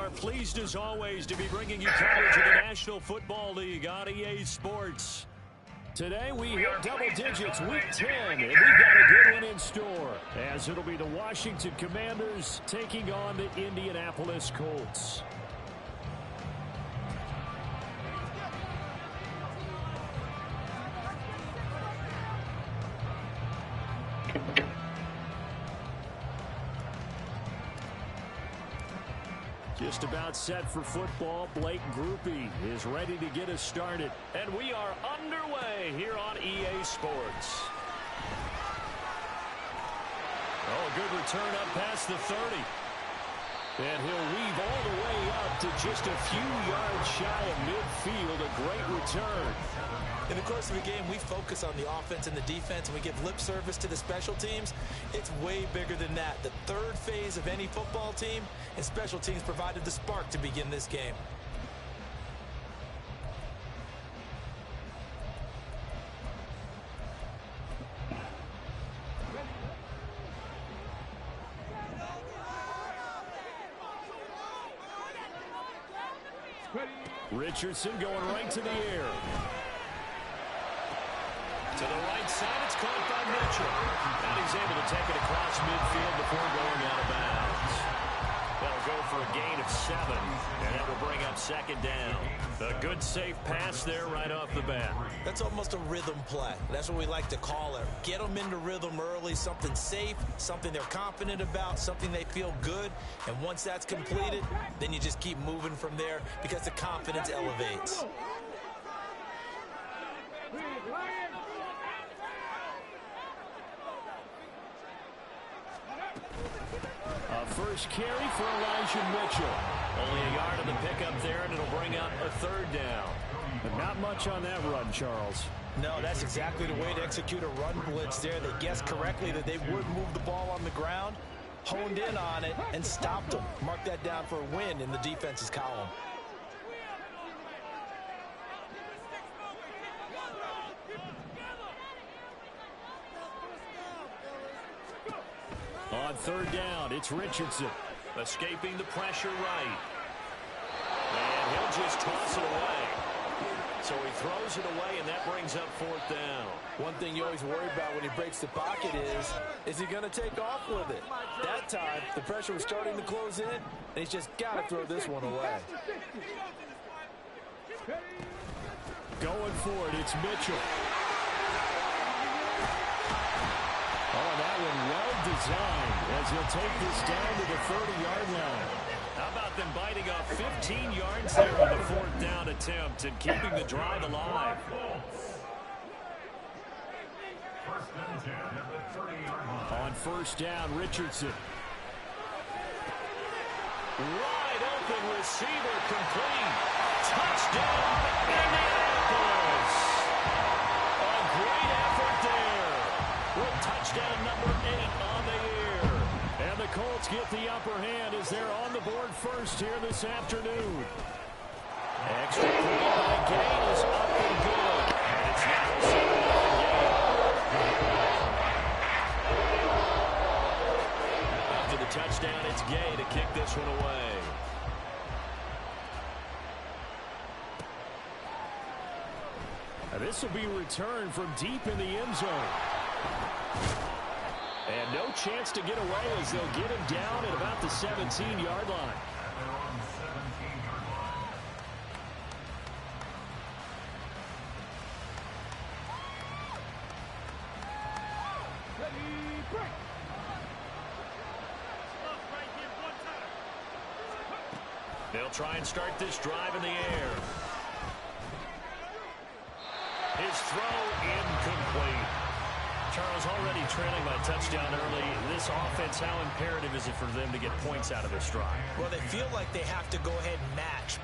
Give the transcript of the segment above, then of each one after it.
are pleased as always to be bringing you coverage of the National Football League on EA Sports. Today we hit double digits, week 10, and we've got a good one in store, as it'll be the Washington Commanders taking on the Indianapolis Colts. Just about set for football. Blake Groupie is ready to get us started. And we are underway here on EA Sports. Oh, a good return up past the 30. And he'll weave all the way up to just a few yards shy of midfield. A great return. In the course of a game, we focus on the offense and the defense, and we give lip service to the special teams. It's way bigger than that. The third phase of any football team, and special teams provided the spark to begin this game. Richardson going right to the air. To the right side, it's caught by Mitchell. And he's able to take it across midfield before going out of bounds. That'll go for a gain of 7, and that will bring up second down. A good, safe pass there right off the bat. That's almost a rhythm play. That's what we like to call it. Get them into rhythm early, something safe, something they're confident about, something they feel good. And once that's completed, then you just keep moving from there because the confidence elevates. First carry for Elijah Mitchell. Only a yard on the pickup there, and it'll bring up a third down. But not much on that run, Charles. No, that's exactly the way to execute a run blitz there. They guessed correctly that they would move the ball on the ground, honed in on it, and stopped them. Mark that down for a win in the defense's column. On third down, it's Richardson. Escaping the pressure right. And he'll just toss it away. So he throws it away, and that brings up fourth down. One thing you always worry about when he breaks the pocket is he going to take off with it? That time, the pressure was starting to close in, and he's just got to throw this one away. Going for it, it's Mitchell. Oh, that one well designed as he'll take this down to the 30-yard line. How about them biting off 15 yards there on the fourth down attempt and keeping the drive alive? On first down, Richardson. Wide open receiver complete. Touchdown, Indianapolis. A great effort there. With touchdown number 8 on the year. And the Colts get the upper hand as they're on the board first here this afternoon. Extra point by Gain is up and good. And it's now a 7-yard gain. After the touchdown, it's Gay to kick this one away. Now this will be returned from deep in the end zone. And no chance to get away as they'll get him down at about the 17-yard line. They'll try and start this drive in the air. His throw incomplete. Charles, already trailing by touchdown early. This offense, how imperative is it for them to get points out of this drive? Well, they feel like they have to go ahead and match.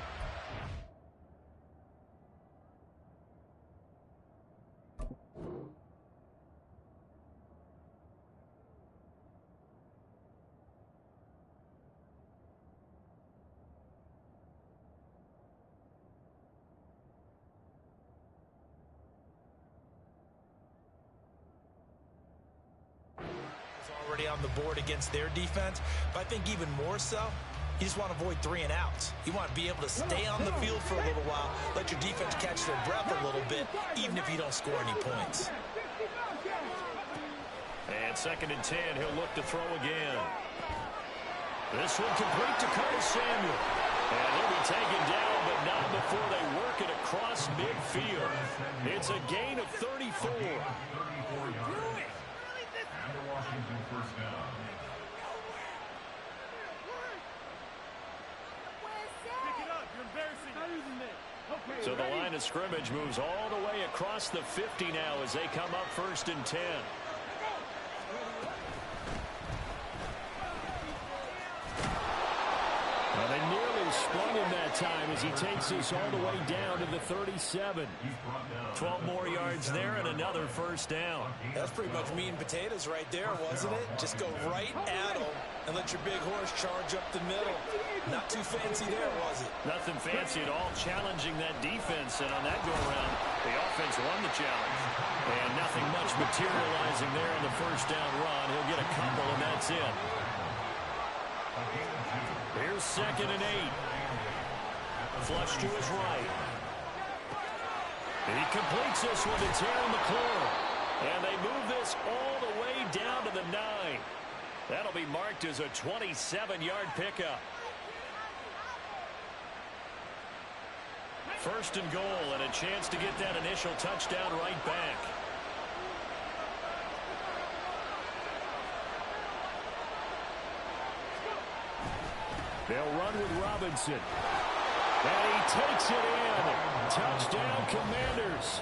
Already on the board against their defense, but I think even more so, You just want to avoid 3 and outs. You want to be able to stay on the field for a little while, let your defense catch their breath a little bit, even if you don't score any points. And 2nd and 10, he'll look to throw again. This one complete to Curtis Samuel. And he'll be taken down, but not before they work it across midfield. It's a gain of 34. So the line of scrimmage moves all the way across the 50 now as they come up 1st and 10. Well, they nearly sprung him that time as he takes us all the way down to the 37. 12 more yards there and another 1st down. That's pretty much meat and potatoes right there, wasn't it? Just go right at them and let your big horse charge up the middle. Not too fancy there, was it? Nothing fancy at all, challenging that defense. And on that go-around, the offense won the challenge. And nothing much materializing there on the 1st down run. He'll get a couple, and that's it. Here's 2nd and 8. Flush to his right. He completes this one to Terry McLaurin. And they move this all the way down to the 9. That'll be marked as a 27-yard pickup. 1st and goal, and a chance to get that initial touchdown right back. They'll run with Robinson. And he takes it in. Touchdown, Commanders.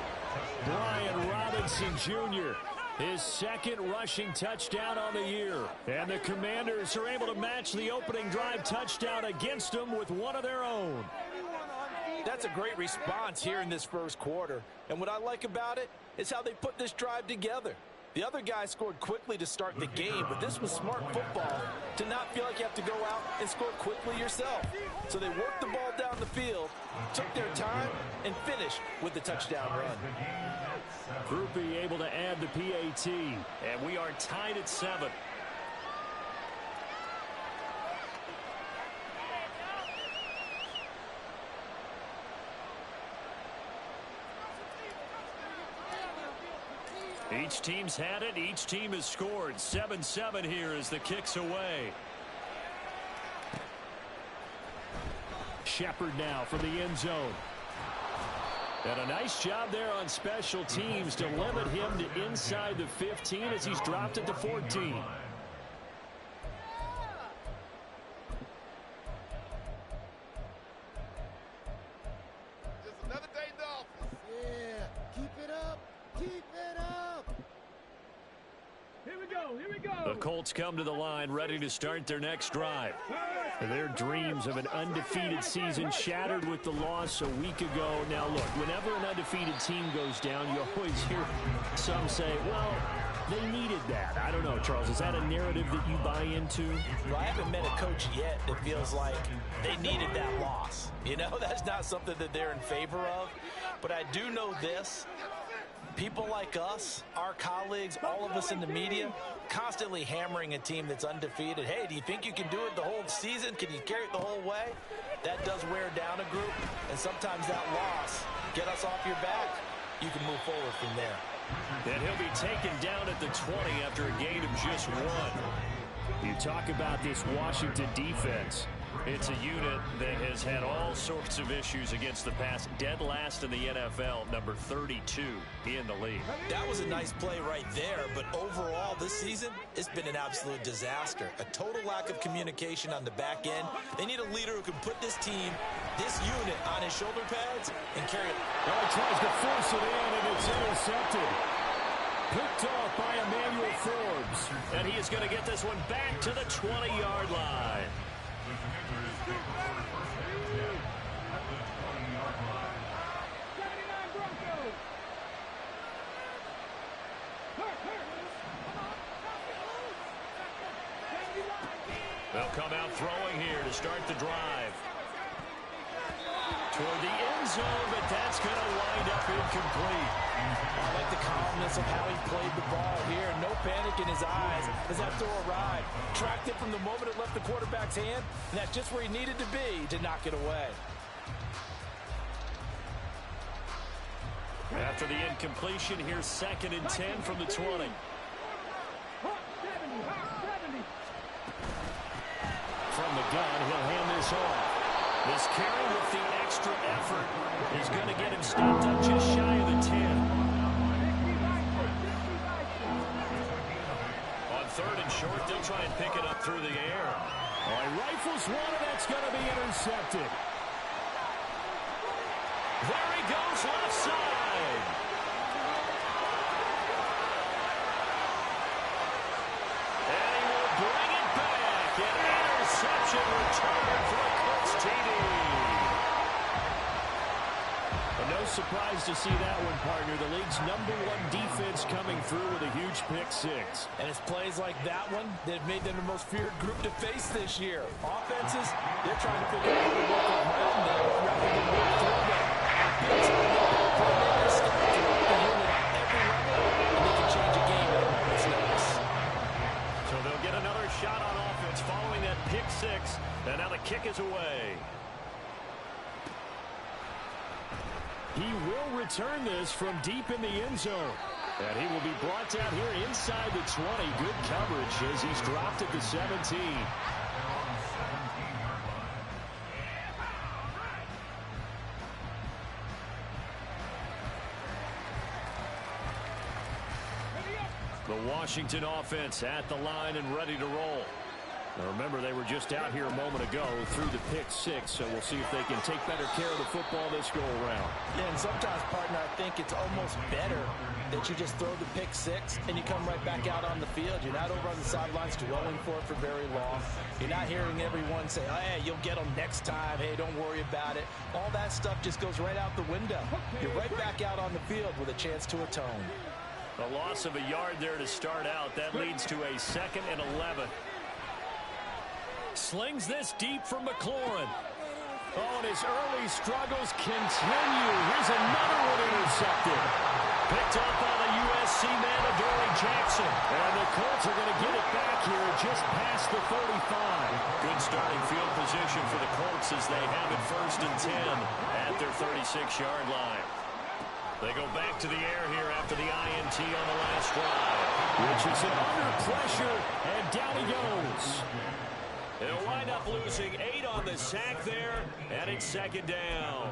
Brian Robinson Jr., his 2nd rushing touchdown on the year. And the Commanders are able to match the opening drive touchdown against them with one of their own. That's a great response here in this 1st quarter. And what I like about it is how they put this drive together. The other guy scored quickly to start the game, but this was smart football to not feel like you have to go out and score quickly yourself. So they worked the ball down the field, took their time, and finished with the touchdown run. Groupie able to add the PAT, and we are tied at 7. Each team's had it. Each team has scored. 7-7 here as the kick's away. Shepard now from the end zone. And a nice job there on special teams to limit him to inside the 15 as he's dropped it to 14. Just another day, Dolphins. Yeah, keep it up. Keep it up. Here we go. Here we go. The Colts come to the line ready to start their next drive. Their dreams of an undefeated season shattered with the loss a week ago. Now, look, whenever an undefeated team goes down, you always hear some say, well, they needed that. I don't know, Charles. Is that a narrative that you buy into? Well, I haven't met a coach yet that feels like they needed that loss. You know, that's not something that they're in favor of. But I do know this. People like us, our colleagues, all of us in the media, constantly hammering a team that's undefeated. Hey, do you think you can do it the whole season? Can you carry it the whole way? That does wear down a group, and sometimes that loss, get us off your back, you can move forward from there. And he'll be taken down at the 20 after a gain of just 1. You talk about this Washington defense. It's a unit that has had all sorts of issues against the pass. Dead last in the NFL, number 32 in the league. That was a nice play right there, but overall this season, it's been an absolute disaster. A total lack of communication on the back end. They need a leader who can put this team, this unit, on his shoulder pads and carry it. Well, he tries to force it in, and it's intercepted. Picked off by Emmanuel Forbes. And he is going to get this one back to the 20-yard line. They'll come out throwing here to start the drive. Toward the end zone, but that's going to wind up incomplete. I like the calmness of how he played the ball here. No panic in his eyes as that throw arrived. Tracked it from the moment it left the quarterback's hand, and that's just where he needed to be to knock it away. After the incompletion, here's 2nd and 10 from the 20. From the gun, he'll hand this off. This carry with the extra effort is going to get him stopped up just shy of the 10. On 3rd and short, they'll try and pick it up through the air. Oh, he rifles one, and that's going to be intercepted. There he goes left side. And he will bring it back. An interception returned for a Colts TD. No surprise to see that one, partner. The league's #1 defense coming through with a huge pick 6. And it's plays like that one that have made them the most feared group to face this year. Offenses, they're trying to figure out how to work around them rather than work through them. Big time, they're start to work the unit at every level, and they can change a game at a moment's notice. So they'll get another shot on offense following that pick 6, and now the kick is away. He will return this from deep in the end zone. And he will be brought down here inside the 20. Good coverage as he's dropped at the 17. The Washington offense at the line and ready to roll. Now remember, they were just out here a moment ago through the pick 6, so we'll see if they can take better care of the football this go-around. Yeah, and sometimes, partner, I think it's almost better that you just throw the pick 6 and you come right back out on the field. You're not over on the sidelines dwelling for it for very long. You're not hearing everyone say, oh, hey, you'll get them next time. Hey, don't worry about it. All that stuff just goes right out the window. You're right back out on the field with a chance to atone. A loss of a yard there to start out. That leads to a 2nd and 11. Slings this deep from McLaurin. Oh, and his early struggles continue. Here's another one intercepted. Picked up by the USC man, Adoree Jackson. And the Colts are going to get it back here just past the 35. Good starting field position for the Colts as they have it 1st and 10 at their 36-yard line. They go back to the air here after the INT on the last drive. Richardson under pressure, and down he goes. They'll wind up losing 8 on the sack there, and it's 2nd down.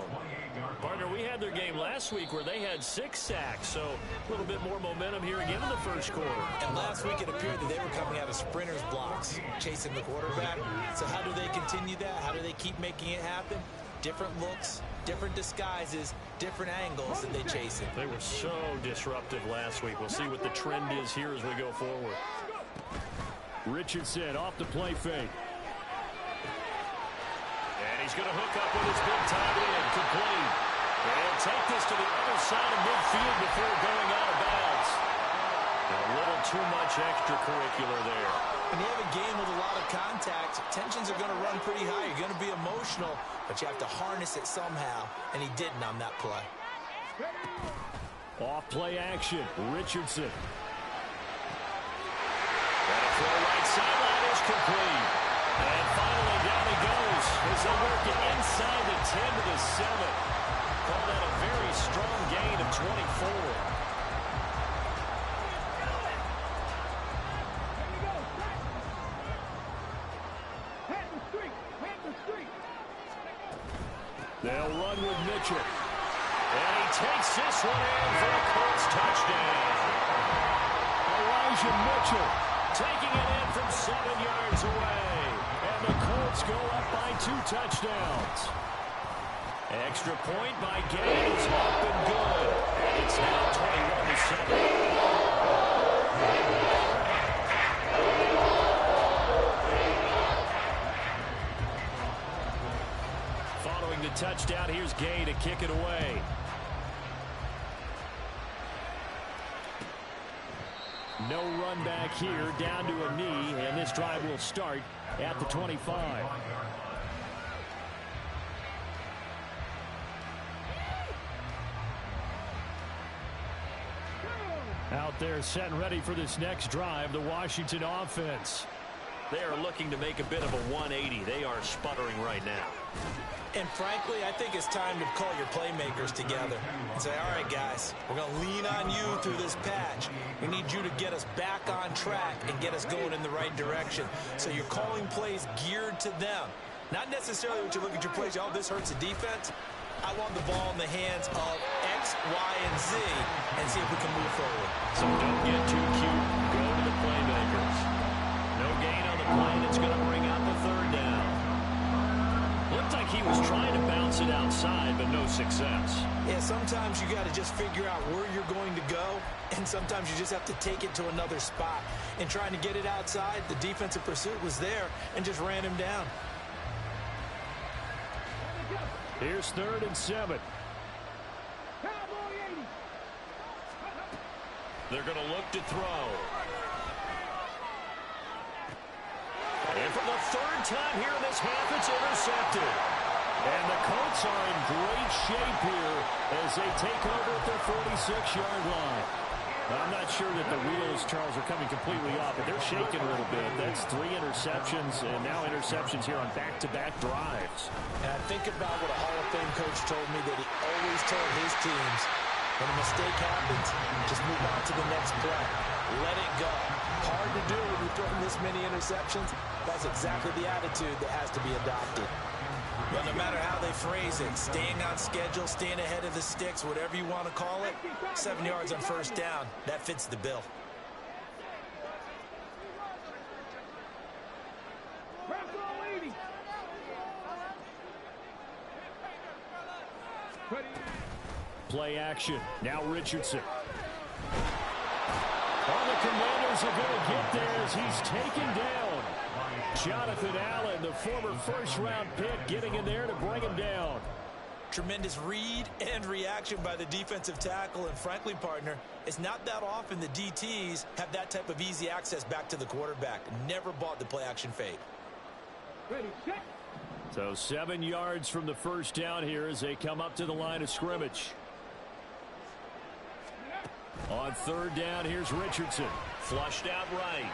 Partner, we had their game last week where they had 6 sacks, so a little bit more momentum here again in the 1st quarter. And last week it appeared that they were coming out of sprinters blocks, chasing the quarterback. So how do they continue that? How do they keep making it happen? Different looks, different disguises, different angles that they chase it. They were so disruptive last week. We'll see what the trend is here as we go forward. Richardson off the play fake. And he's going to hook up with his big tight end, complete. And he'll take this to the other side of midfield before going out of bounds. A little too much extracurricular there. When you have a game with a lot of contact, tensions are going to run pretty high. You're going to be emotional, but you have to harness it somehow, and he didn't on that play. Off play action, Richardson. And a throw right sideline is complete. And finally down he goes as they work it inside the 10 to the 7. Call that a very strong gain of 24. They'll run with Mitchell. And he takes this one in for a Colts touchdown. Elijah Mitchell taking it in from 7 yards away. And the Colts go up by 2 touchdowns. Extra point by Gay is up and good. And it's now 21-7. Following the touchdown, here's Gay to kick it away. No run back here, down to a knee, and this drive will start at the 25. Out there set and ready for this next drive, the Washington offense. They are looking to make a bit of a 180. They are sputtering right now. And frankly, I think it's time to call your playmakers together and say, all right, guys, we're going to lean on you through this patch. We need you to get us back on track and get us going in the right direction. So you're calling plays geared to them. Not necessarily what you look at your plays, oh, this hurts the defense. I want the ball in the hands of X, Y, and Z and see if we can move forward. So don't get too cute. Go to the playmakers. No gain on the play that's going to bring out the third down. Looked like he was trying to bounce it outside, but no success. Yeah, sometimes you got to just figure out where you're going to go, and sometimes you just have to take it to another spot. And trying to get it outside, the defensive pursuit was there and just ran him down. Here's 3rd and 7. They're going to look to throw. And for the 3rd time here in this half, it's intercepted. And the Colts are in great shape here as they take over at their 46-yard line. I'm not sure that the wheels, Charles, are coming completely off, but they're shaking a little bit. That's 3 interceptions, and now interceptions here on back-to-back drives. And I think about what a Hall of Fame coach told me that he always told his teams, when a mistake happens, just move on to the next play. Let it go. Hard to do when you're throwing this many interceptions. That's exactly the attitude that has to be adopted. But no matter how they phrase it, staying on schedule, staying ahead of the sticks, whatever you want to call it, 7 yards on 1st down, that fits the bill. Play action. Now Richardson. All the Commanders are going to get there as he's taken down. Jonathan Allen, the former 1st-round pick, getting in there to bring him down. Tremendous read and reaction by the defensive tackle. And frankly, partner, it's not that often the DTs have that type of easy access back to the quarterback. Never bought the play-action fake. Ready, set. So 7 yards from the 1st down here as they come up to the line of scrimmage. On 3rd down, here's Richardson. Flushed out right.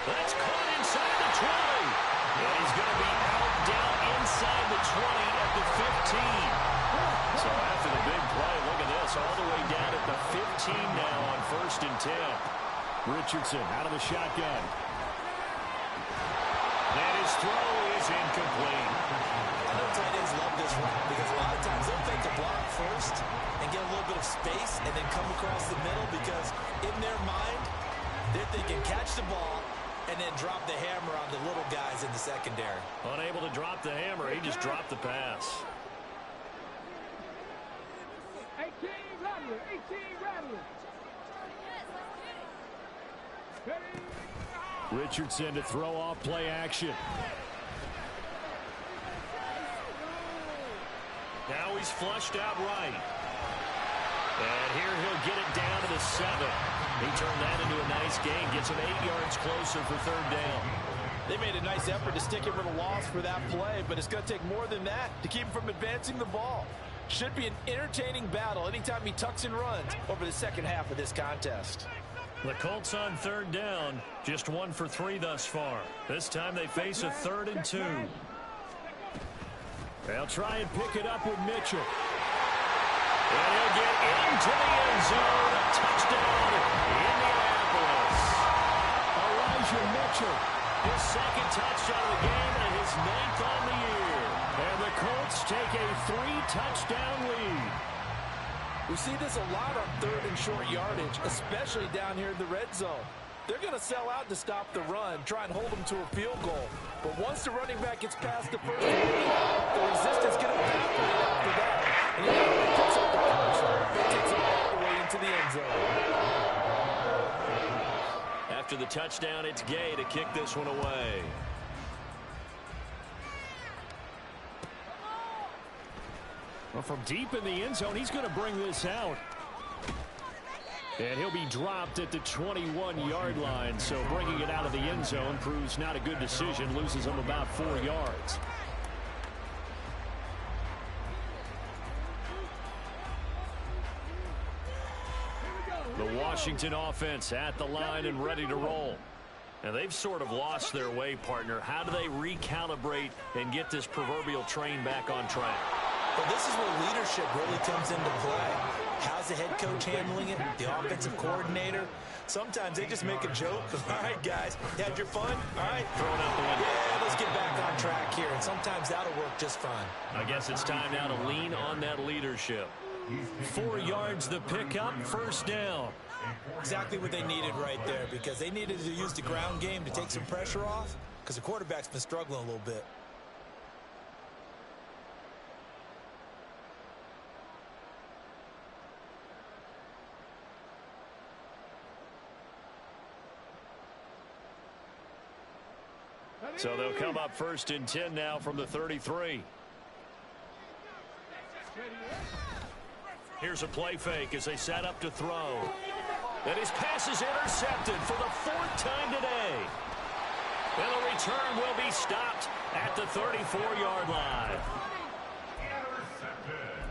That's caught inside the 20. And he's going to be out down inside the 20 at the 15. So after the big play, look at this, all the way down at the 15 now on 1st and 10. Richardson out of the shotgun. And his throw is incomplete. I know tight ends love this run because a lot of times they'll fake a block first and get a little bit of space and then come across the middle because in their mind, they're thinking catch the ball and then drop the hammer on the little guys in the secondary. Unable to drop the hammer, he just dropped the pass. 18 Rattler, 18 Rattler. Richardson to throw off play action. Now he's flushed out right. And here he'll get it down to the 7. He turned that into a nice gain. Gets him 8 yards closer for 3rd down. They made a nice effort to stick him with a loss for that play, but it's going to take more than that to keep him from advancing the ball. Should be an entertaining battle anytime he tucks and runs over the second half of this contest. The Colts on 3rd down. Just 1 for 3 thus far. This time they face a 3rd and 2. They'll try and pick it up with Mitchell. And he'll get into the end zone. A touchdown, Indianapolis. Elijah Mitchell, his 2nd touchdown of the game and his 9th on the year. And the Colts take a 3-touchdown lead. We see this a lot on 3rd and short yardage, especially down here in the red zone. They're going to sell out to stop the run, try and hold them to a field goal. But once the running back gets past the first 20, the resistance going to evaporate after that. And he not only picks up the first, but takes it all the way into the end zone. After the touchdown, it's Gay to kick this one away. Well, from deep in the end zone, he's going to bring this out. And he'll be dropped at the 21-yard line. So bringing it out of the end zone proves not a good decision. Loses him about 4 yards. Washington offense at the line and ready to roll. And they've sort of lost their way, partner. How do they recalibrate and get this proverbial train back on track? Well, this is where leadership really comes into play. How's the head coach handling it? The offensive coordinator? Sometimes they just make a joke. All right, guys, you had your fun? All right. Throwing out the window. Yeah, let's get back on track here. And sometimes that'll work just fine. I guess it's time now to lean on that leadership. 4 yards the pickup, first down. Exactly what they needed right there, because they needed to use the ground game to take some pressure off, because the quarterback's been struggling a little bit. So they'll come up first and 10 now from the 33. Here's a play fake as they set up to throw. And his pass is intercepted for the 4th time today. And the return will be stopped at the 34-yard line. Intercepted.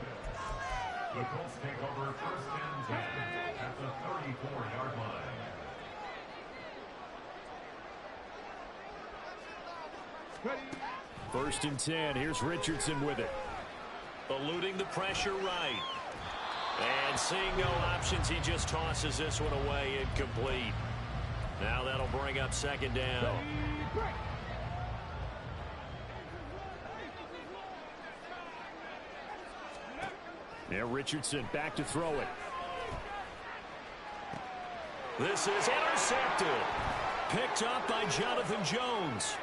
The Colts take over first and 10 at the 34-yard line. First and 10. Here's Richardson with it. Eluding the pressure right. And seeing no options, he just tosses this one away, incomplete. Now that'll bring up second down. Now Richardson back to throw it. This is intercepted. Picked up by Jonathan Jones.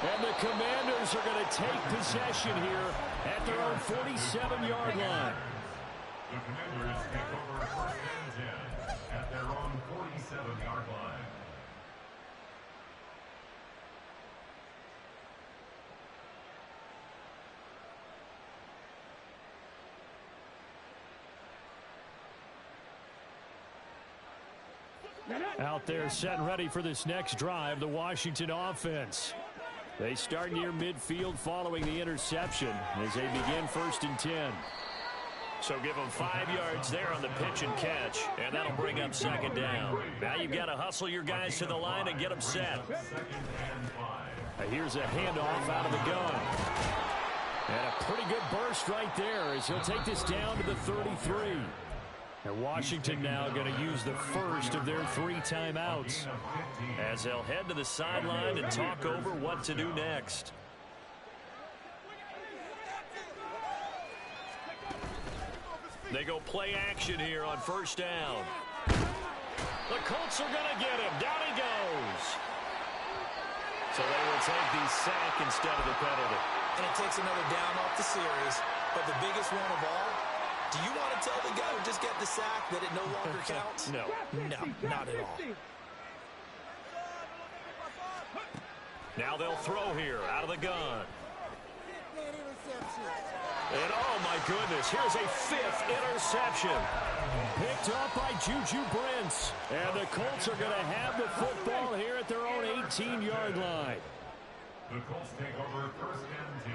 And the Commanders are going to take possession here at their own 47-yard line. The Commanders take over first and 10 at their own 47-yard line. Out there set and ready for this next drive, the Washington offense. They start near midfield following the interception as they begin first and 10. So give them 5 yards there on the pitch and catch, and that'll bring up second down. Now you've got to hustle your guys to the line and get them set. Here's a handoff out of the gun. And a pretty good burst right there as he'll take this down to the 33. And Washington now going to use the first of their 3 timeouts as they'll head to the sideline and talk over what to do next. They go play action here on first down. The Colts are going to get him. Down he goes. So they will take the sack instead of the penalty. And it takes another down off the series. But the biggest one of all, do you want to tell the guy who just got the sack that it no longer counts? No. No, not at all. Now they'll throw here out of the gun. And oh my goodness, here's a 5th interception. Picked up by Juju Brents. And the Colts are going to have the football here at their own 18-yard line. The Colts take over first and 10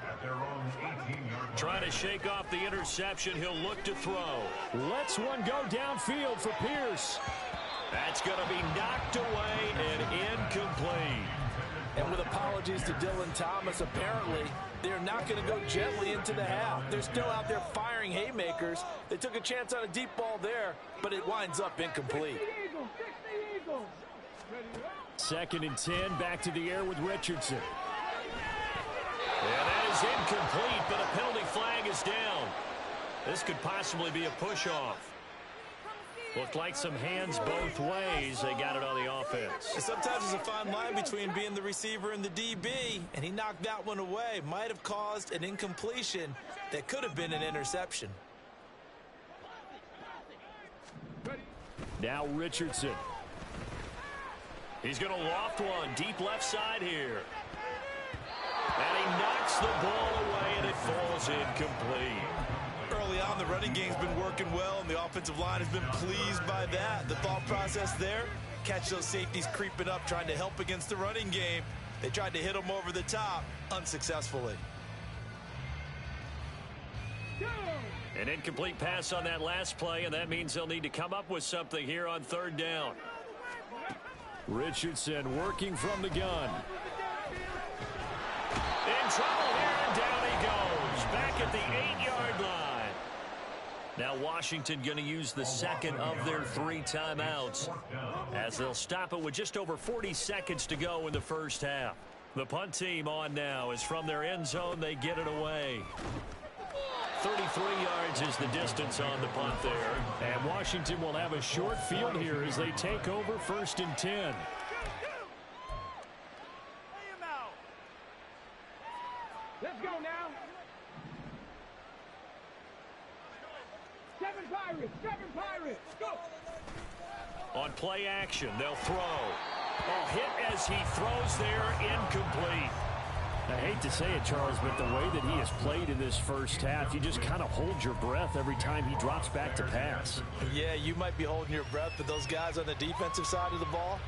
at their own 18-yard line. Trying to shake off the interception, he'll look to throw. Lets one go downfield for Pierce. That's going to be knocked away and incomplete. And with apologies to Dylan Thomas, apparently they're not going to go gently into the half. They're still out there firing haymakers. They took a chance on a deep ball there, but it winds up incomplete. Second and 10, back to the air with Richardson. And that is incomplete, but a penalty flag is down. This could possibly be a push-off. Looked like some hands both ways. They got it on the offense. And sometimes there's a fine line between being the receiver and the DB, and he knocked that one away. Might have caused an incompletion that could have been an interception. Now Richardson. He's going to loft one deep left side here. And he knocks the ball away, and it falls incomplete. Early on, the running game's been working well, and the offensive line has been pleased by that. The thought process there, catch those safeties creeping up, trying to help against the running game. They tried to hit them over the top, unsuccessfully. An incomplete pass on that last play, and that means they'll need to come up with something here on third down. Richardson working from the gun. In trouble here, and down he goes. Back at the 8-yard line. Now Washington going to use the second of their 3 timeouts as they'll stop it with just over 40 seconds to go in the first half. The punt team on now is from their end zone. They get it away. 33 yards is the distance on the punt there. And Washington will have a short field here as they take over 1st and 10. Let's go now. 7 Pirates, go. On play action, they'll throw. Hit as he throws there, incomplete. I hate to say it, Charles, but the way that he has played in this first half, you just kind of hold your breath every time he drops back to pass. Yeah, you might be holding your breath, but those guys on the defensive side of the ball,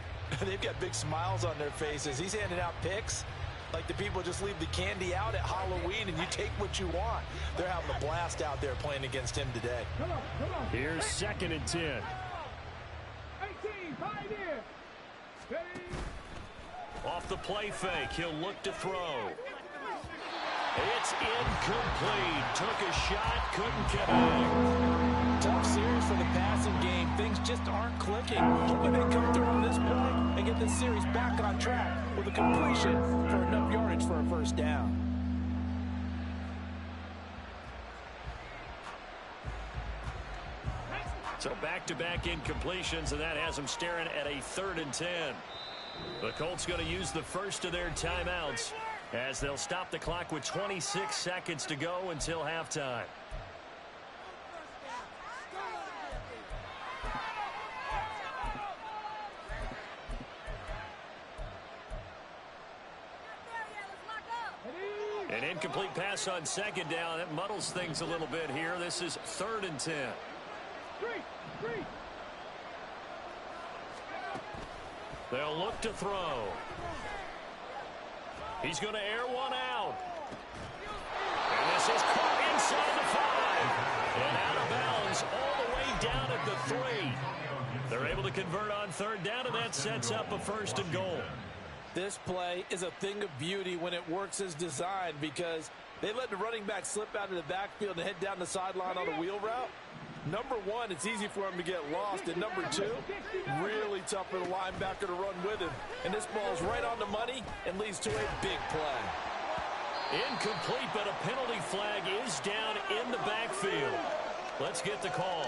they've got big smiles on their faces. He's handing out picks like the people just leave the candy out at Halloween and you take what you want. They're having a blast out there playing against him today. Come on. Here's 2nd and 10. 18, Pioneer. Ready. Off the play fake, he'll look to throw. It's incomplete. Took a shot, couldn't connect. Tough series for the passing game. Things just aren't clicking. Hoping they come through on this play and get this series back on track with a completion for enough yardage for a first down. So back-to-back incompletions, and that has them staring at a 3rd and 10. The Colts going to use the first of their timeouts as they'll stop the clock with 26 seconds to go until halftime. An incomplete pass on 2nd down. That muddles things a little bit here. This is 3rd and 10. Three. They'll look to throw. He's going to air one out. And this is caught inside the 5. And out of bounds all the way down at the 3. They're able to convert on 3rd down, and that sets up a 1st and goal. This play is a thing of beauty when it works as designed because they let the running back slip out of the backfield and head down the sideline on a wheel route. Number 1, it's easy for him to get lost. And number 2, really tough for the linebacker to run with him. And this ball's right on the money and leads to a big play. Incomplete, but a penalty flag is down in the backfield. Let's get the call.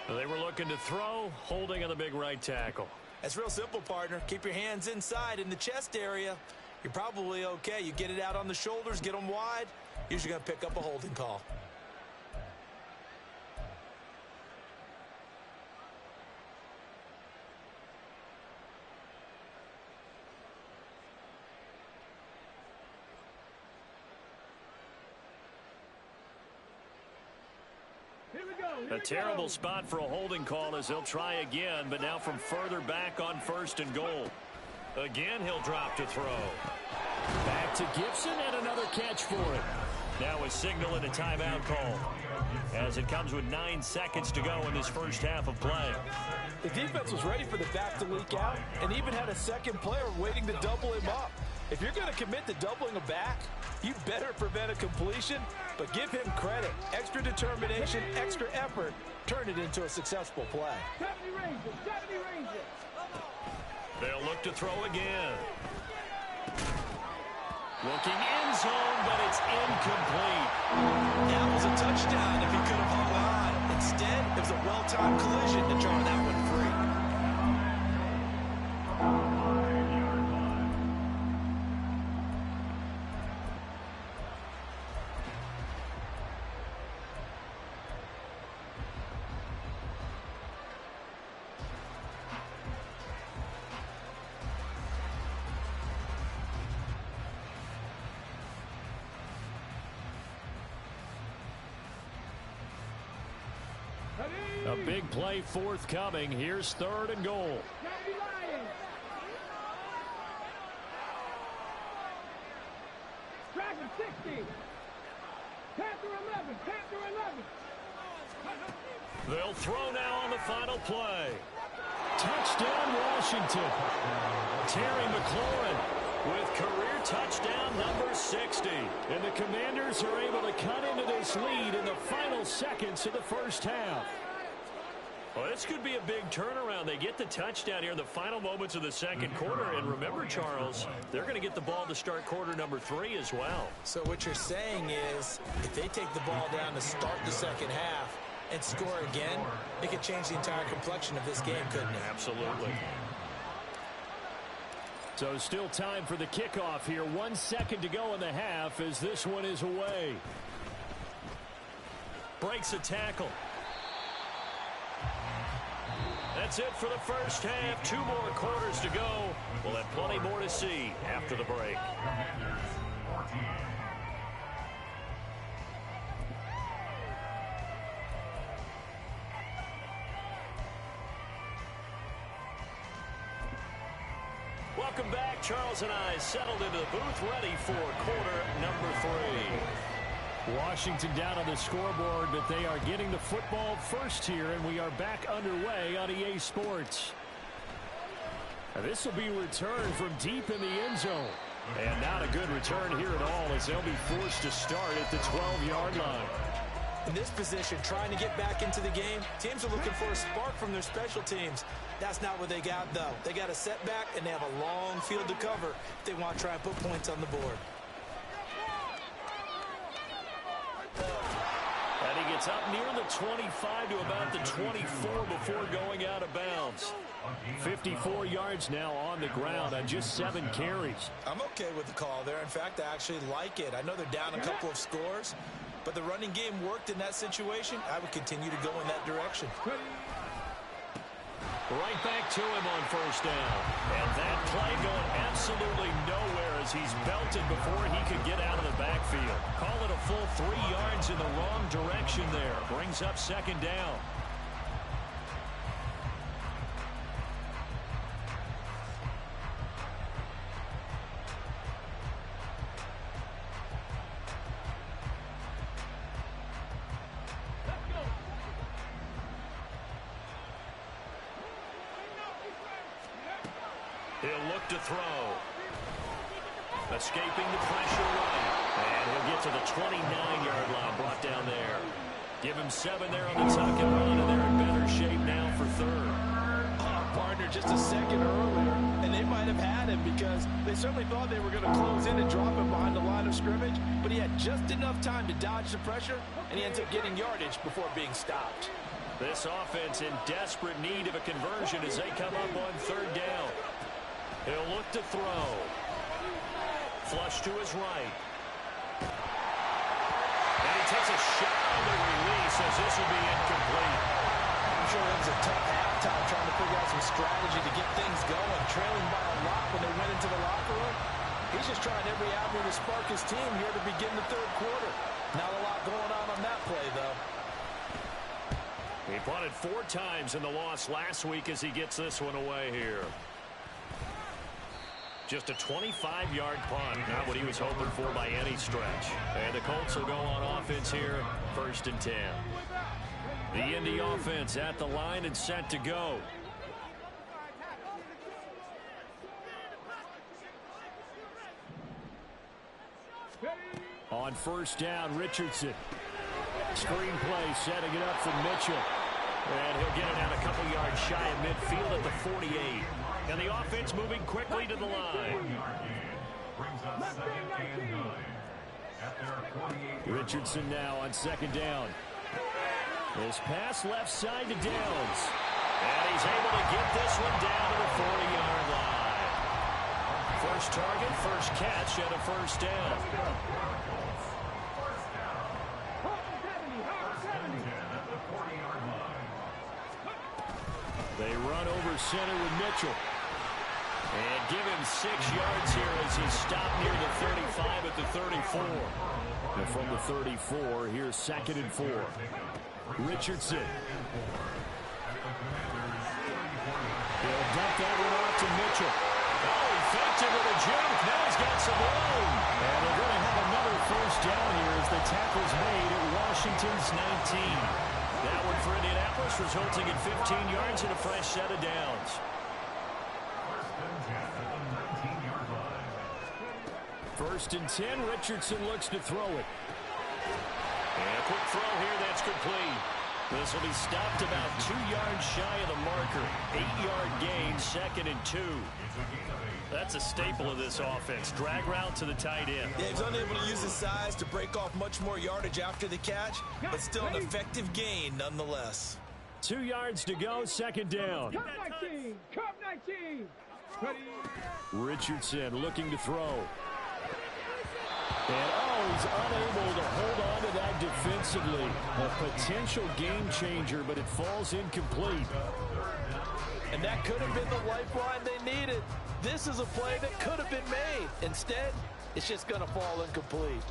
They were looking to throw, holding on the big right tackle. That's real simple, partner. Keep your hands inside in the chest area. You're probably okay. You get it out on the shoulders, get them wide. Usually going to pick up a holding call. A terrible spot for a holding call as he'll try again, but now from further back on 1st and goal. Again, he'll drop to throw. Back to Gibson and another catch for him. Now a signal and a timeout call as it comes with 9 seconds to go in this first half of play. The defense was ready for the back to leak out and even had a second player waiting to double him up. If you're going to commit to doubling a back, you better prevent a completion, but give him credit. Extra determination, extra effort, turn it into a successful play. 70 Rangers. They'll look to throw again. Looking end zone, but it's incomplete. That was a touchdown if he could have hung on. Instead, it was a well-timed collision to draw that one free. A big play forthcoming. Here's 3rd and goal. Traffic 60. Pass Panther 11. They'll throw now on the final play. Touchdown, Washington. Terry McLaurin with career touchdown number 60. And the Commanders are able to cut into this lead in the final seconds of the first half. Well, this could be a big turnaround. They get the touchdown here in the final moments of the second quarter. And remember, Charles, they're going to get the ball to start quarter number 3 as well. So what you're saying is if they take the ball down to start the second half and score again, it could change the entire complexion of this game, couldn't it? Absolutely. So still time for the kickoff here. 1 second to go in the half as this one is away. Breaks a tackle. That's it for the first half. 2 more quarters to go. We'll have plenty more to see after the break. Welcome back. Charles and I settled into the booth, ready for quarter number 3. Washington down on the scoreboard, but they are getting the football first here, and we are back underway on EA Sports. And this will be returned from deep in the end zone. And not a good return here at all, as they'll be forced to start at the 12-yard line. In this position, trying to get back into the game, teams are looking for a spark from their special teams. That's not what they got, though. They got a setback, and they have a long field to cover if they want to try and put points on the board. And he gets up near the 25 to about the 24 before going out of bounds. 54 yards now on the ground on just 7 carries. I'm okay with the call there. In fact, I actually like it. I know they're down a couple of scores, but the running game worked in that situation. I would continue to go in that direction. Right back to him on first down. And that play going absolutely nowhere as he's belted before he could get out of the backfield. Call it a full 3 yards in the wrong direction there. Brings up second down. He'll look to throw. Escaping the pressure right. And he'll get to the 29-yard line, brought down there. Give him 7 there on the tuck and run, and they're in better shape now for third. Partner just a second earlier, and they might have had him because they certainly thought they were going to close in and drop him behind the line of scrimmage, but he had just enough time to dodge the pressure, and he ends up getting yardage before being stopped. This offense in desperate need of a conversion as they come up on third down. He'll look to throw. Flush to his right. And he takes a shot on the release as this will be incomplete. I'm sure it was a tough halftime trying to figure out some strategy to get things going. Trailing by a lot when they went into the locker room. He's just trying every avenue to spark his team here to begin the third quarter. Not a lot going on that play, though. He punted 4 times in the loss last week as he gets this one away here. Just a 25-yard punt, not what he was hoping for by any stretch. And the Colts will go on offense here, 1st and 10. The Indy offense at the line and set to go. On first down, Richardson. Screen play setting it up for Mitchell. And he'll get it out a couple yards shy of midfield at the 48. And the offense moving quickly to the line. Richardson now on second down. His pass left side to Downs. And he's able to get this one down to the 40-yard line. First target, first catch, and a first down. They run over center with Mitchell. And give him 6 yards here as he's stopped near the 35 at the 34. And from the 34, here's 2nd and 4. Richardson. He'll dump that one off to Mitchell. Oh, he faked it with a juke. Now he's got some room. And they're going to have another first down here as the tackle's made at Washington's 19. That one for Indianapolis, resulting in 15 yards and a fresh set of downs. First and 10, Richardson looks to throw it. And a quick throw here, that's complete. This will be stopped about 2 yards shy of the marker. 8-yard gain, 2nd and 2. That's a staple of this offense. Drag route to the tight end. Yeah, he's unable to use his size to break off much more yardage after the catch, but still an effective gain nonetheless. 2 yards to go, 2nd down. Cup 19. Cup 19. Ready. Richardson looking to throw. And, he's unable to hold on to that defensively. A potential game changer, but it falls incomplete. And that could have been the lifeline they needed. This is a play that could have been made. Instead, it's just going to fall incomplete.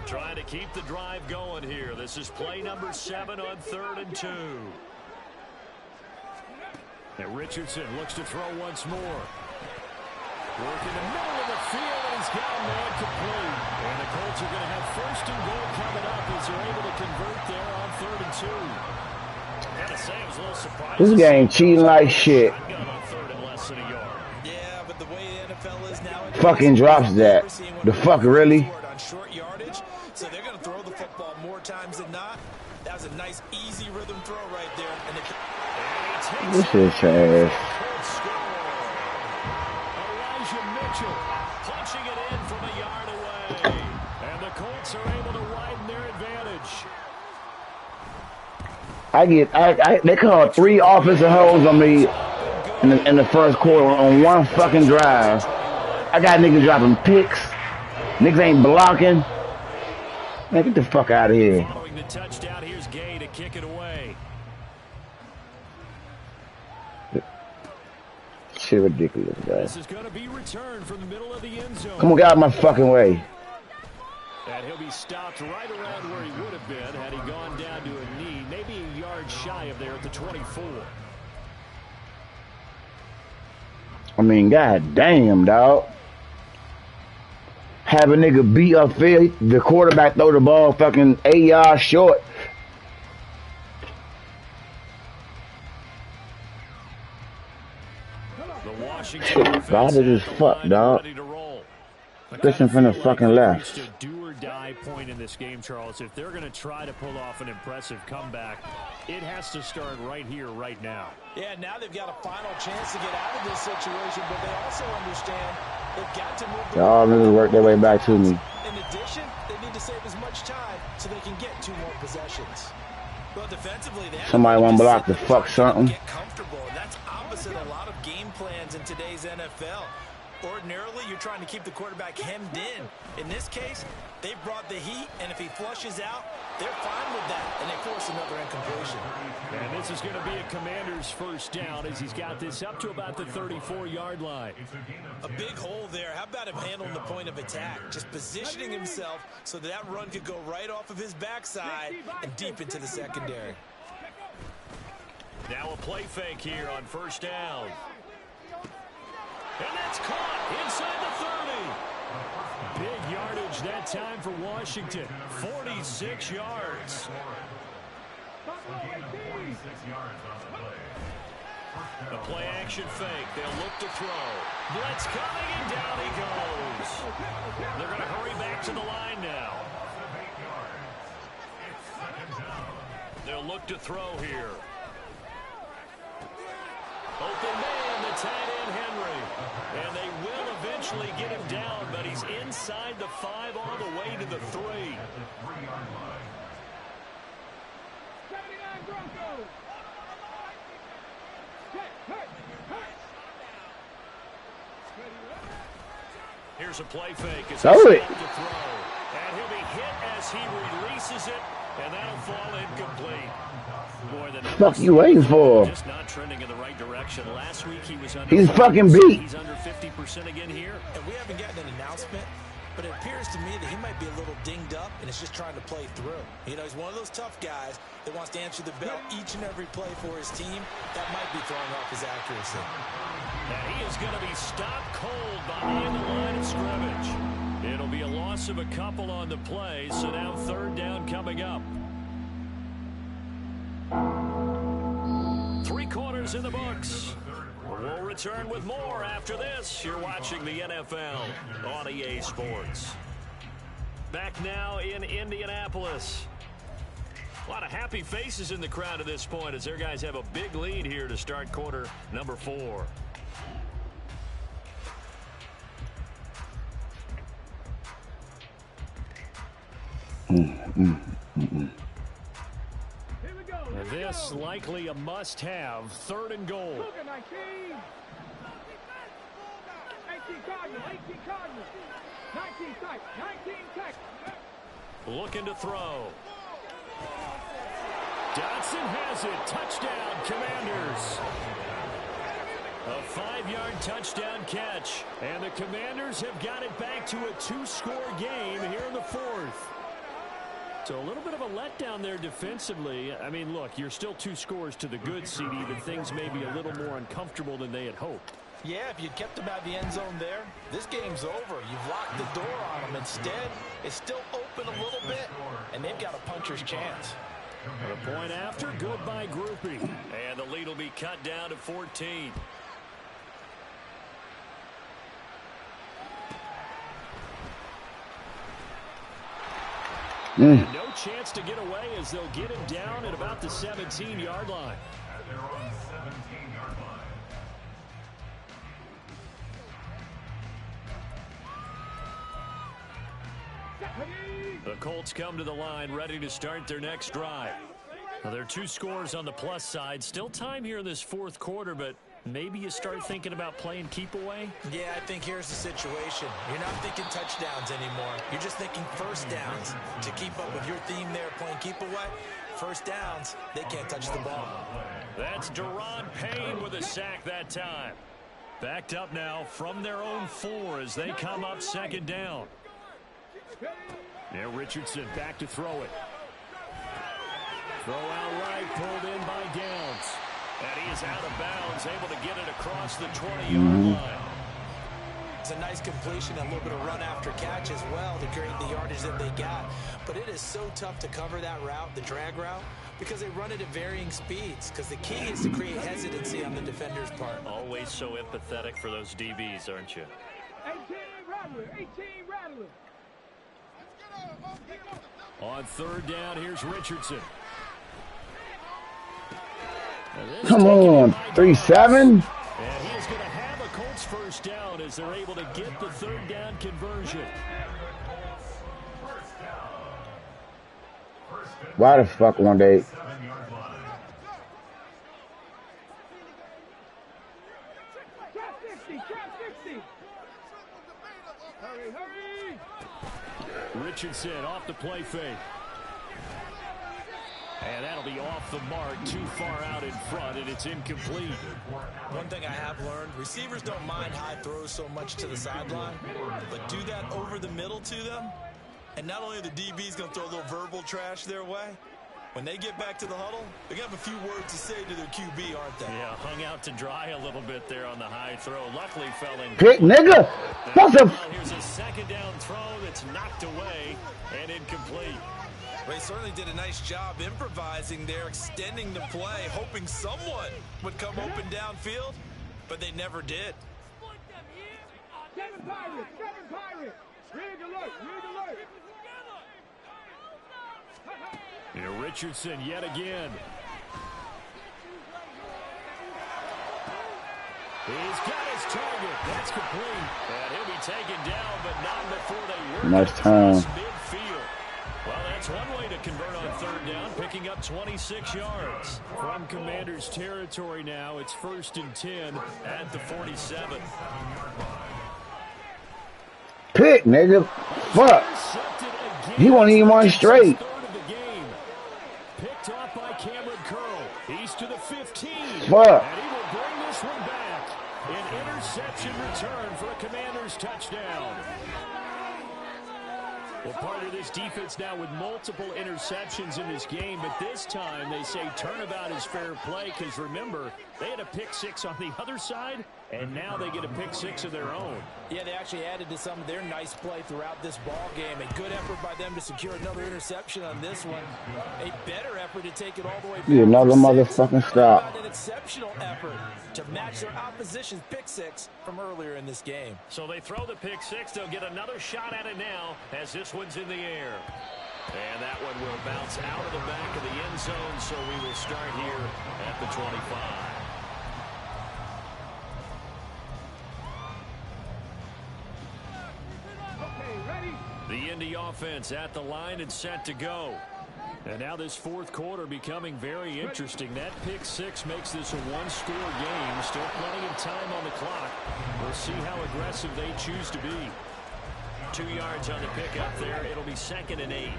Trying to keep the drive going here. This is play number 7 on 3rd and 2. And Richardson looks to throw once more. Work in the middle of the field, and he's got a man complete. And the Colts are going to have 1st and goal coming up as they're able to convert there on 3rd and 2. Gotta say, I was a little surprised. This game cheating like shit. On 3rd and less than a yard. Yeah, but the way the NFL is nowadays, Fucking drops that. The fuck, really? On short yardage, so they're going to throw the football more times than not. That was a nice, easy rhythm throw right there. And this is trash. Mitchell punching it in from a yard away. And the Colts are able to widen their advantage. They called 3 offensive holds on me in the first quarter on one fucking drive. I got niggas dropping picks. Niggas ain't blocking. Man, get the fuck out of here. Following the touchdown, here's Gay to kick it away. Shit ridiculous, guys. This is going to be returned from the middle of the end zone. Come on, get out of my fucking way. And he'll be stopped right around where he would have been had he gone down to a knee, maybe a yard shy of there at the 24. I mean, god damn, dog. Have a nigga beat up field, the quarterback throw the ball fucking 8 yards short. God, it is fuck, dog. Listen from the fucking left. A do-or-die point in this game, Charles. If they're going to try to pull off an impressive comeback, it has to start right here, right now. Yeah, now they've got a final chance to get out of this situation, but they also understand they've got to move the Y'all really work their way back to me. In addition, they need to save as much time so they can get 2 more possessions. Well, defensively, they somebody want to block the fuck something. Get comfortable, and that's opposite a lot of game plans in today's NFL. Ordinarily, you're trying to keep the quarterback hemmed in. In this case, they brought the heat, and if he flushes out, they're fine with that, and they force another incompletion. And this is going to be a Commander's first down as he's got this up to about the 34-yard line. A big hole there. How about him handling the point of attack? Just positioning himself so that run could go right off of his backside and deep into the secondary. Now a play fake here on first down. And that's caught inside the 30. Big yardage that time for Washington. 46 yards. A play action fake. They'll look to throw. Blitz coming and down he goes. They're going to hurry back to the line now. They'll look to throw here. Open man, the tight end Henry. And they will eventually get him down, but he's inside the 5 all the way to the 3. 79 Broncos. Here's a play fake. Throw it. And he'll be hit as he releases it, and that'll fall incomplete. Boy, the fuck you waiting for? Just not trending in the right direction. Last week he was under. He's fucking beat. He's under 50% again here. And we haven't gotten an announcement, but it appears to me that he might be a little dinged up and is just trying to play through. You know, he's one of those tough guys that wants to answer the bell each and every play for his team. That might be throwing off his accuracy. And he is going to be stopped cold behind the line of scrimmage. It'll be a loss of a couple on the play, so now third down coming up. 3 quarters in the books. We'll return with more after this. You're watching the NFL on EA Sports. Back now in Indianapolis. A lot of happy faces in the crowd at this point as their guys have a big lead here to start quarter number 4. This likely a must-have. 3rd and goal. 18 Cardinals. 19 tight. 19 tight. Looking to throw. Dotson has it. Touchdown, Commanders. A 5-yard touchdown catch. And the Commanders have got it back to a 2-score game here in the 4th. So a little bit of a letdown there defensively. I mean, look, you're still 2 scores to the good, CD, but things may be a little more uncomfortable than they had hoped. Yeah, if you kept them out of the end zone there, this game's over. You've locked the door on them. Instead, it's still open a little bit, and they've got a puncher's chance. The point after, good by Groupie. And the lead will be cut down to 14. And no chance to get away as they'll get him down at about the 17-yard line. They're on 17-yard line. The Colts come to the line ready to start their next drive. Now, there are 2 scores on the plus side. Still time here in this 4th quarter, but maybe you start thinking about playing keep away? Yeah, I think here's the situation. You're not thinking touchdowns anymore. You're just thinking first downs. To keep up with your theme there, playing keep away, first downs, they can't touch the ball. That's Deron Payne with a sack that time. Backed up now from their own 4 as they come up 2nd down. Now Richardson back to throw it. Throw out right, pulled in by Downs. And he is out of bounds, able to get it across the 20-yard line. It's a nice completion, a little bit of run after catch as well to create the yardage that they got. But it is so tough to cover that route, the drag route, because they run it at varying speeds. Because the key is to create hesitancy on the defender's part. Always so empathetic for those DBs, aren't you? 18 Rattler. 18 Rattler. On 3rd down, here's Richardson. Come on, 3-7. And he is going to have a Colts first down as they're able to get the 3rd down conversion. Why the fuck one day? Richardson off the play fake. And that'll be off the mark, too far out in front, and it's incomplete. One thing I have learned, receivers don't mind high throws so much to the sideline, but do that over the middle to them, and not only are the DBs going to throw a little verbal trash their way, when they get back to the huddle, they're going to have a few words to say to their QB, aren't they? Yeah, hung out to dry a little bit there on the high throw. Luckily fell in. Pick, nigga. What's up? Here's a 2nd down throw that's knocked away and incomplete. They certainly did a nice job improvising there, extending the play, hoping someone would come open downfield, but they never did. Seven Pirates. Rig alert. Here Richardson yet again. He's got his target. That's complete. And he'll be taken down, but not before they work Nice time. midfield. Well, that's one way to convert on 3rd down, picking up 26 yards. From Commanders territory now, it's 1st and 10 at the 47. Pick, nigga. Fuck. He won't even run straight. Picked off by Cameron Curl. He's to the 15. Fuck. And he will bring this one back. An interception return for a Commanders touchdown. Well, part of this defense now with multiple interceptions in this game, but this time they say turnabout is fair play because, remember, they had a pick 6 on the other side, And now they get a pick six of their own. Yeah, they actually added to some of their nice play throughout this ball game. A good effort by them to secure another interception on this one. A better effort to take it all the way back. Yeah, another motherfucking stop. An exceptional effort to match their opposition's pick six from earlier in this game. So they throw the pick six. They'll get another shot at it now as this one's in the air. And that one will bounce out of the back of the end zone, so we will start here at the 25. The Indy offense at the line and set to go. And now this fourth quarter becoming very interesting. That pick six makes this a one-score game. Still plenty of time on the clock. We'll see how aggressive they choose to be. 2 yards on the pickup there. It'll be 2nd and 8.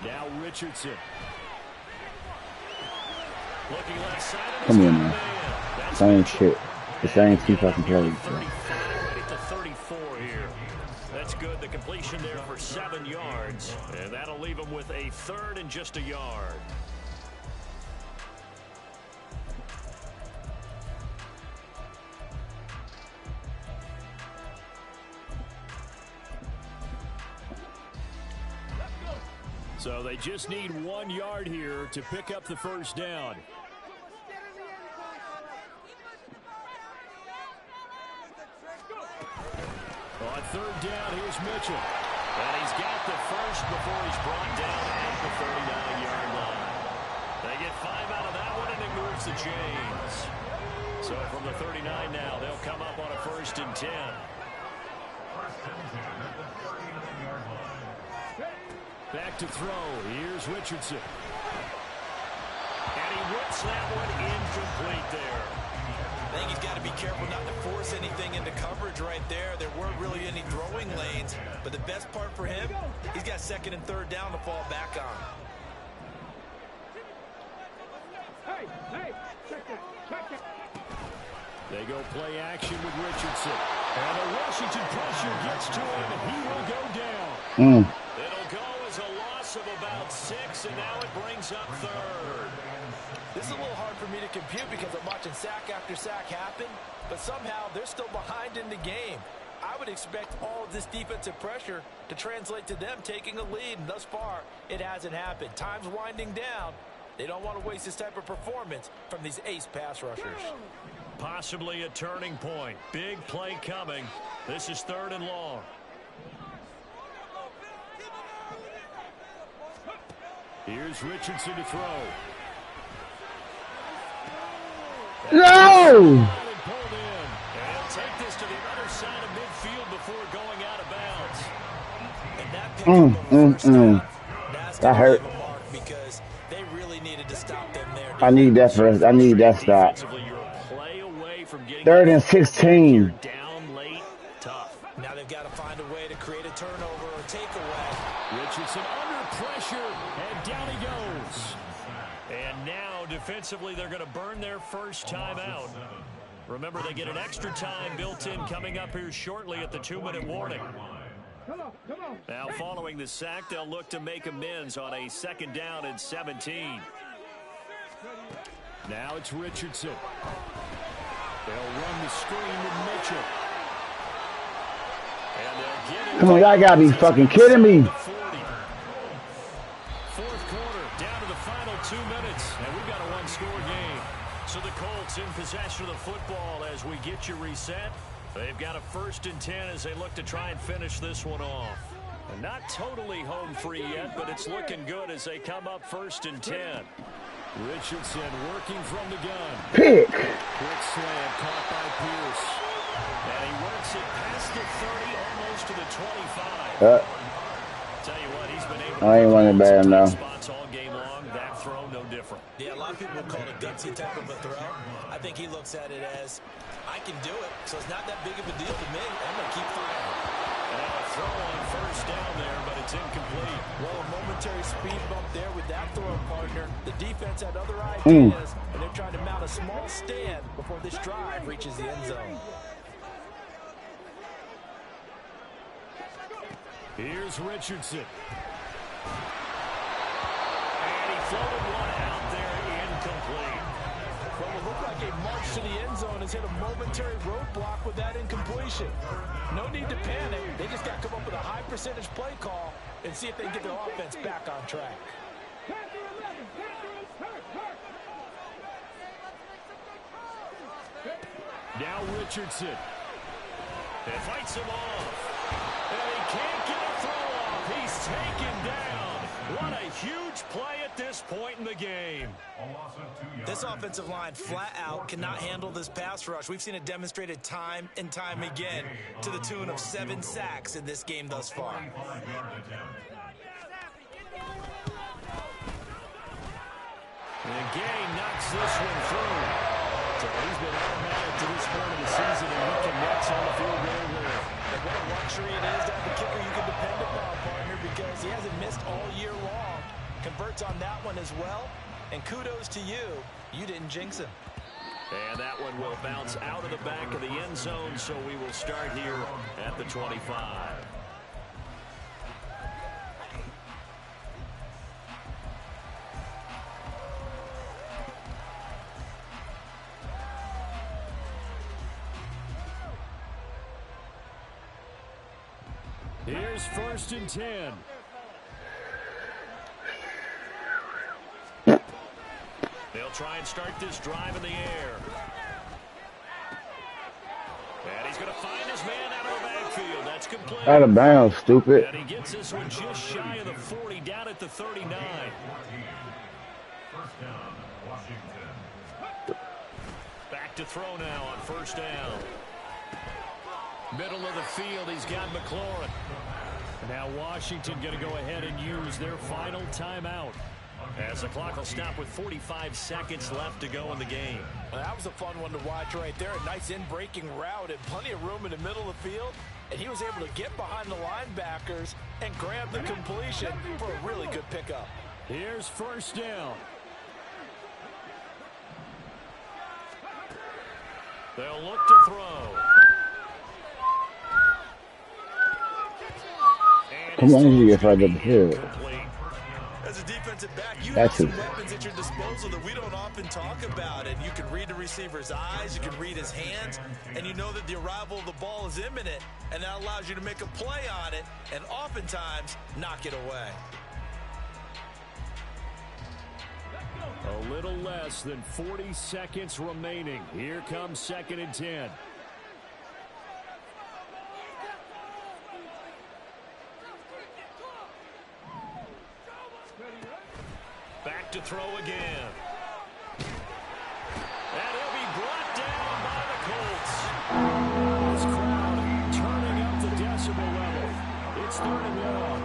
Now Richardson. Looking left side. Come on, man. Same shit. The same two fucking plays. 35 to 34 here. That's good. The completion there for 7 yards. And that'll leave them with a 3rd and just a yard. So they just need 1 yard here to pick up the first down. On 3rd down, here's Mitchell. And he's got the first before he's brought down at the 39-yard line. They get 5 out of that one, and it moves the chains. So from the 39 now, they'll come up on a 1st and 10. Back to throw. Here's Richardson. And he whips that one incomplete there. I think he's got to be careful not to force anything into coverage right there. There weren't really any throwing lanes, but the best part for him, he's got 2nd and 3rd down to fall back on. They go play action with Richardson. And the Washington pressure gets to him, and he will go down. It'll go as a loss of about 6, and now it brings up 3rd. This is a little hard for me to compute because I'm watching sack after sack happen, but somehow they're still behind in the game. I would expect all of this defensive pressure to translate to them taking a lead, and thus far, it hasn't happened. Time's winding down. They don't want to waste this type of performance from these ace pass rushers. Possibly a turning point. Big play coming. This is 3rd and long. Here's Richardson to throw. No! And take this to the other side of midfield before going out of bounds. And that That hurt. because they really needed to stop them there. I need that first. I need that stop. 3rd and 16. Down late, tough. Now they've got to find a way to create a turnover or takeaway. Richardson under pressure, and down he goes. And now, defensively, they're going to burn their first time out. Remember, they get an extra time built in coming up here shortly at the 2-minute warning. Now, following the sack, they'll look to make amends on a 2nd down and 17. Now it's Richardson. They'll run the screen with Mitchell. And they'll get it. Come on, y'all gotta be fucking kidding me. 4th quarter, down to the final 2 minutes, and we've got a one-score game. So the Colts in possession of the football as we get you reset. They've got a 1st and 10 as they look to try and finish this one off. And not totally home free yet, but it's looking good as they come up 1st and 10. Richardson working from the gun. Pick. Quick slam caught by Pierce. And he works it past the 30, almost to the 25. Tell you what, he's been able to I ain't running bad enough. spots all game long. That throw, no different. Yeah, a lot of people would call it a gutsy type of a throw. I think he looks at it as, I can do it, so it's not that big of a deal to me. I'm going to keep firing. And a throw on 1st down there, but it's incomplete. Well, a momentary speed bump there with that throw, partner. The defense had other ideas, and they're trying to mount a small stand before this drive reaches the end zone. Here's Richardson. And he floated one out there to the end zone has hit a momentary roadblock with that incompletion. No need to panic. They just got to come up with a high percentage play call and see if they can get their offense back on track. Now Richardson. And fights him off. And he can't get a throw off. He's taken down. What a huge play at this point in the game. This offensive line flat out cannot handle this pass rush. We've seen it demonstrated time and time again to the tune of 7 sacks in this game thus far. And Gay knocks this one through. So he's been automatic to this point of the season, and he connects on the field goal there. And what a luxury it is to have a kicker you can depend upon, partner, because he hasn't missed all year long. Converts on that one as well. And kudos to you. You didn't jinx him. And that one will bounce out of the back of the end zone, so we will start here at the 25. Here's 1st and 10. They'll try and start this drive in the air. And he's going to find his man out of the backfield. That's complete. Out of bounds, stupid. And he gets this one just shy of the 40, down at the 39. Back to throw now on 1st down. Middle of the field, he's got McLaurin. Now Washington going to go ahead and use their final timeout, as the clock will stop with 45 seconds left to go in the game. Well, that was a fun one to watch right there. A nice in-breaking route and plenty of room in the middle of the field. And he was able to get behind the linebackers and grab the completion for a really good pickup. Here's 1st down. They'll look to throw. Come on, you get right up the field. As a defensive back, you That's have some it. weapons at your disposal that we don't often talk about. And you can read the receiver's eyes, you can read his hands, and you know that the arrival of the ball is imminent, and that allows you to make a play on it and oftentimes knock it away. A little less than 40 seconds remaining. Here comes 2nd and 10. Back to throw again. And he'll be brought down by the Colts. This crowd turning up the decibel level. It's 3rd and long.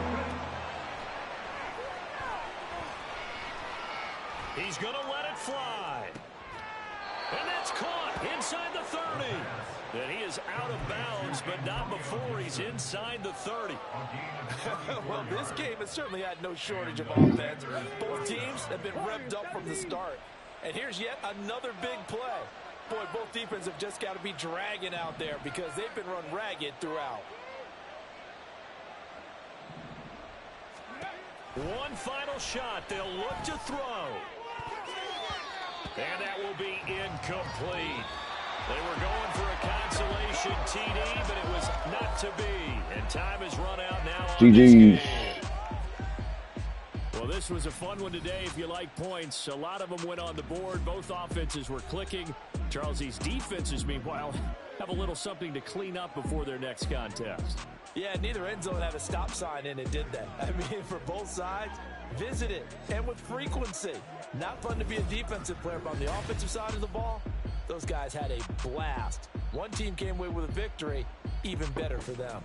He's going to let it fly. And that's caught inside the 30. And he is out of bounds, but not before he's inside the 30. Well, this game has certainly had no shortage of offense. Both teams have been revved up from the start. And here's yet another big play. Boy, both defenses have just got to be dragging out there because they've been run ragged throughout. One final shot. They'll look to throw. And that will be incomplete. They were going for a consolation TD, but it was not to be. And time has run out now on this game. Well, this was a fun one today if you like points. A lot of them went on the board. Both offenses were clicking. Charles, these defenses, meanwhile, have a little something to clean up before their next contest. Yeah, neither end zone had a stop sign in it, did they? I mean, for both sides, visit it, and with frequency. Not fun to be a defensive player, but on the offensive side of the ball, those guys had a blast. One team came away with a victory, even better for them.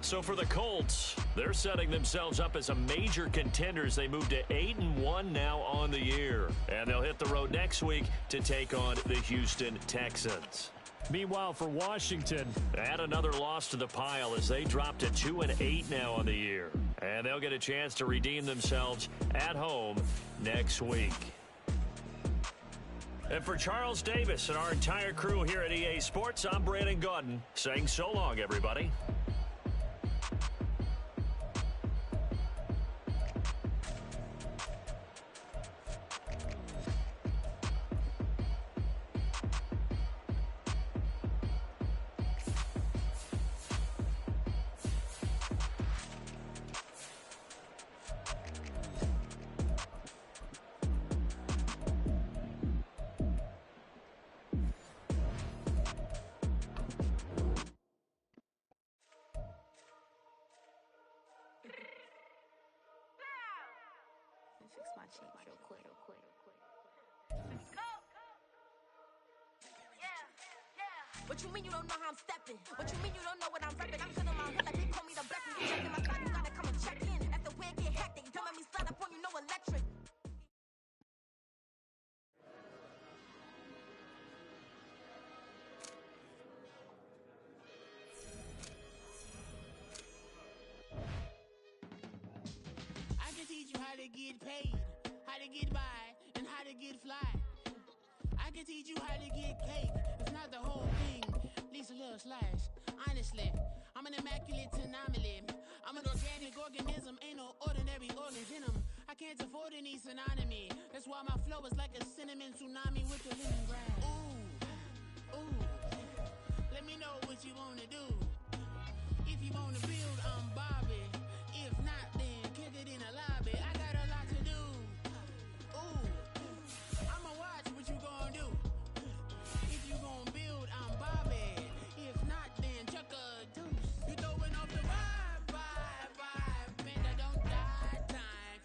So for the Colts, they're setting themselves up as a major contender as they move to 8-1 now on the year. And they'll hit the road next week to take on the Houston Texans. Meanwhile, for Washington, add another loss to the pile as they drop to 2-8 now on the year. And they'll get a chance to redeem themselves at home next week. And for Charles Davis and our entire crew here at EA Sports, I'm Brandon Gaudin saying so long, everybody. What you mean you don't know how I'm stepping? What you mean you don't know what I'm repping? I'm good on my hood like they call me the blessing. You checking my side, you gotta come and check in. As the wind get hectic, don't let me slide up on you, no electric. I can teach you how to get paid, how to get by, and how to get fly. I can teach you how to get cake, if not the whole thing, at least a little slice. Honestly, I'm an immaculate anomaly. I'm an organic organism, ain't no ordinary organism. I can't afford any synonymy. That's why my flow is like a cinnamon tsunami with the lemongrass. Ooh, ooh, let me know what you wanna do. If you wanna build, I'm Bobby. If not, then kick it in the lobby. I got a lot to do. Ooh, I'ma watch what you gon' do. If you gon' build, I'm Bobby. If not, then chuck a deuce. You throwing off the vibe. And I don't die time.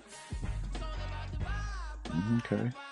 It's all about the vibe. Okay.